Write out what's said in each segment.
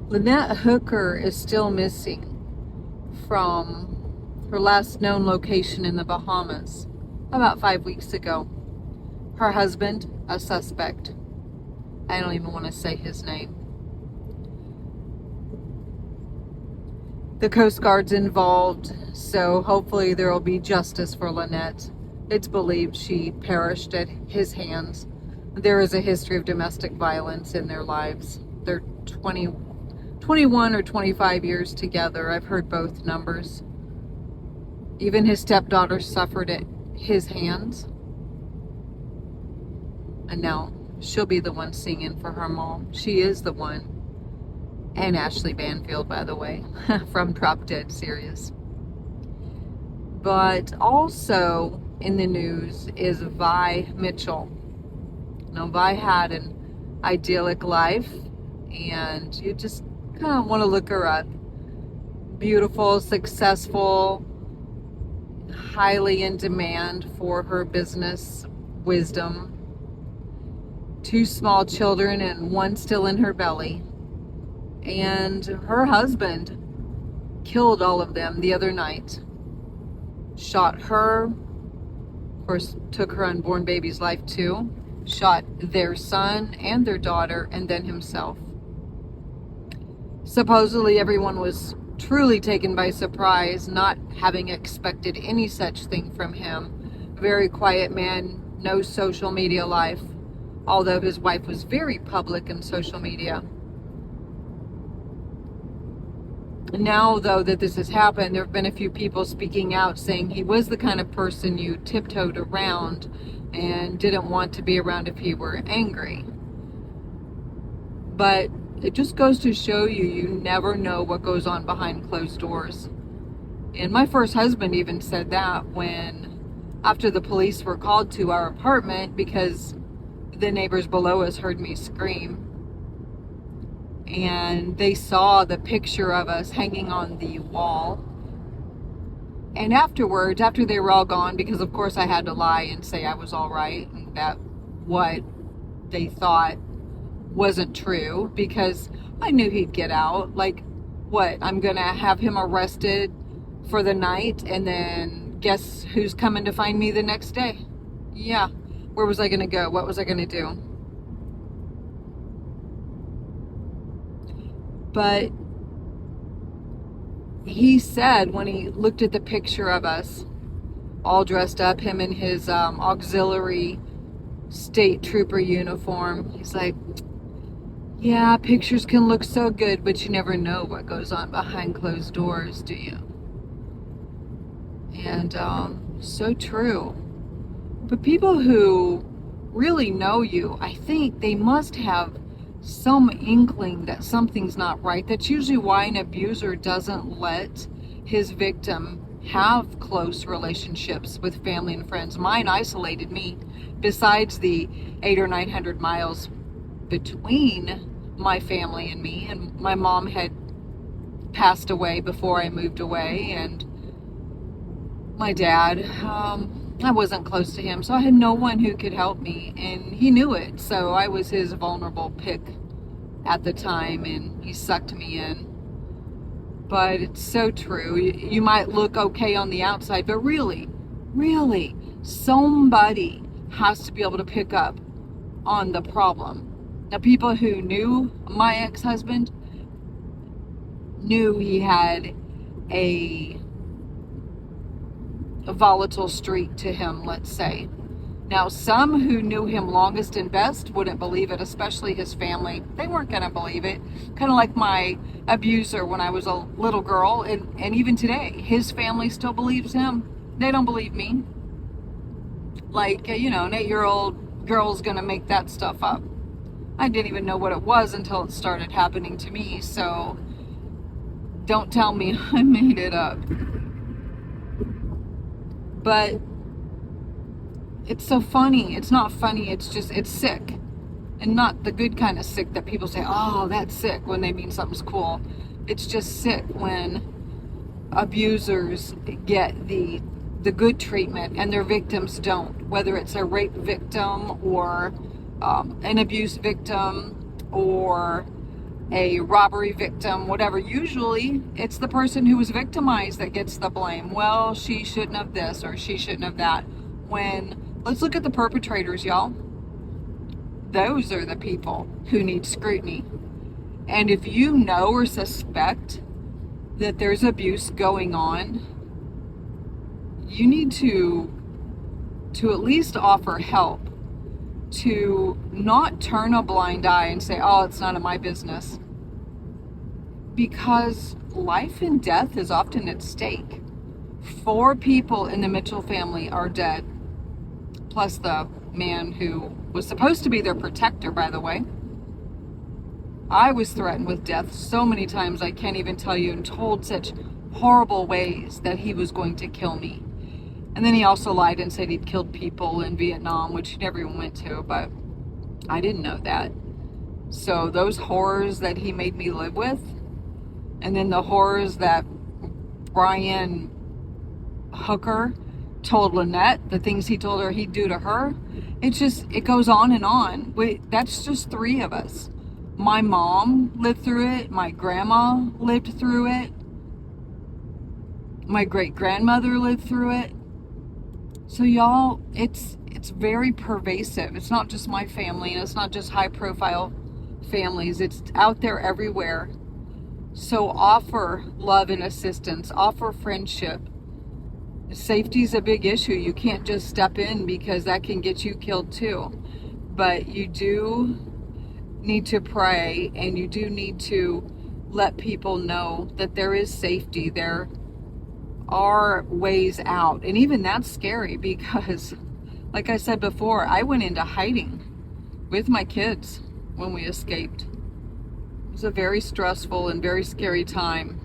Lynette Hooker is still missing from her last known location in the Bahamas about 5 weeks ago. Her husband, a suspect. I don't even want to say his name. The Coast Guard's involved, so hopefully there will be justice for Lynette. It's believed she perished at his hands. There is a history of domestic violence in their lives. They're 21 or 25 years together. I've heard both numbers. Even his stepdaughter suffered at his hands. And now she'll be the one singing for her mom. She is the one. And Ashley Banfield, by the way, from Drop Dead Serious. But also in the news is Vi Mitchell. Now, Vi had an idyllic life, and you just kind of want to look her up. Beautiful, successful, highly in demand for her business wisdom. 2 small children and 1 still in her belly. And her husband killed all of them the other night. Shot her, of course, took her unborn baby's life too. Shot their son and their daughter, and then himself. Supposedly everyone was truly taken by surprise, not having expected any such thing from him. Very quiet man, no social media life, although his wife was very public in social media. Now, though, that this has happened, there have been a few people speaking out saying he was the kind of person you tiptoed around and didn't want to be around if he were angry. But it just goes to show you, you never know what goes on behind closed doors. And my first husband even said that after the police were called to our apartment because the neighbors below us heard me scream. And they saw the picture of us hanging on the wall. And afterwards, after they were all gone, because of course I had to lie and say I was all right, and that what they thought wasn't true, because I knew he'd get out. Like, what? I'm gonna have him arrested for the night, and then guess who's coming to find me the next day? Yeah. Where was I gonna go? What was I gonna do? But he said when he looked at the picture of us all dressed up, him in his auxiliary state trooper uniform, he's like, yeah, pictures can look so good, but you never know what goes on behind closed doors, do you? And so true. But people who really know you, I think they must have some inkling that something's not right. That's usually why an abuser doesn't let his victim have close relationships with family and friends. Mine isolated me. Besides the 800 or 900 miles between my family and me, and my mom had passed away before I moved away, and my dad, I wasn't close to him, so I had no one who could help me, and he knew it. So I was his vulnerable pick at the time, and he sucked me in. But it's so true. You might look okay on the outside, but really, somebody has to be able to pick up on the problem. Now, people who knew my ex-husband knew he had a volatile streak to him, let's say. Now, some who knew him longest and best wouldn't believe it, especially his family. They weren't going to believe it. Kind of like my abuser when I was a little girl, and even today, his family still believes him. They don't believe me. Like, an 8-year-old girl's going to make that stuff up. I didn't even know what it was until it started happening to me, so don't tell me I made it up. But it's so funny. It's not funny. It's sick. And not the good kind of sick that people say, oh, that's sick, when they mean something's cool. It's just sick when abusers get the good treatment and their victims don't. Whether it's a rape victim or an abuse victim or a robbery victim, whatever. Usually it's the person who was victimized that gets the blame. Well, she shouldn't have this or she shouldn't have that. When, let's look at the perpetrators, y'all. Those are the people who need scrutiny. And if you know or suspect that there's abuse going on, you need to at least offer help, to not turn a blind eye and say, oh, it's none of my business. Because life and death is often at stake. 4 people in the Mitchell family are dead, plus the man who was supposed to be their protector, by the way. I was threatened with death so many times I can't even tell you, and told such horrible ways that he was going to kill me. And then he also lied and said he'd killed people in Vietnam, which he never even went to, but I didn't know that. So those horrors that he made me live with, and then the horrors that Brian Hooker told Lynette, the things he told her he'd do to her, it goes on and on. That's just 3 of us. My mom lived through it. My grandma lived through it. My great-grandmother lived through it. So y'all, it's very pervasive. It's not just my family, and it's not just high-profile families. It's out there everywhere. So offer love and assistance. Offer friendship. Safety is a big issue. You can't just step in, because that can get you killed too. But you do need to pray, and you do need to let people know that there is safety. There are ways out. And even that's scary, because like I said before, I went into hiding with my kids when we escaped. It was a very stressful and very scary time.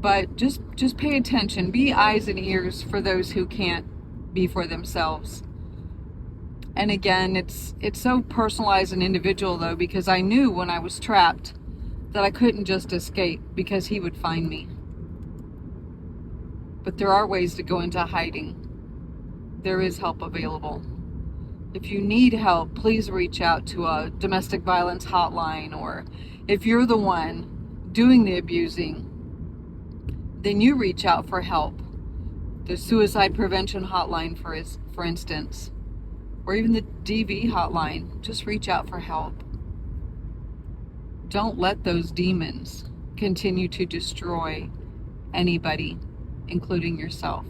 But just pay attention. Be eyes and ears for those who can't be for themselves. And again, it's so personalized and individual, though, because I knew when I was trapped that I couldn't just escape, because he would find me. But there are ways to go into hiding. There is help available. If you need help, please reach out to a domestic violence hotline, or if you're the one doing the abusing, then you reach out for help. The suicide prevention hotline, for instance, or even the DV hotline. Just reach out for help. Don't let those demons continue to destroy anybody, including yourself.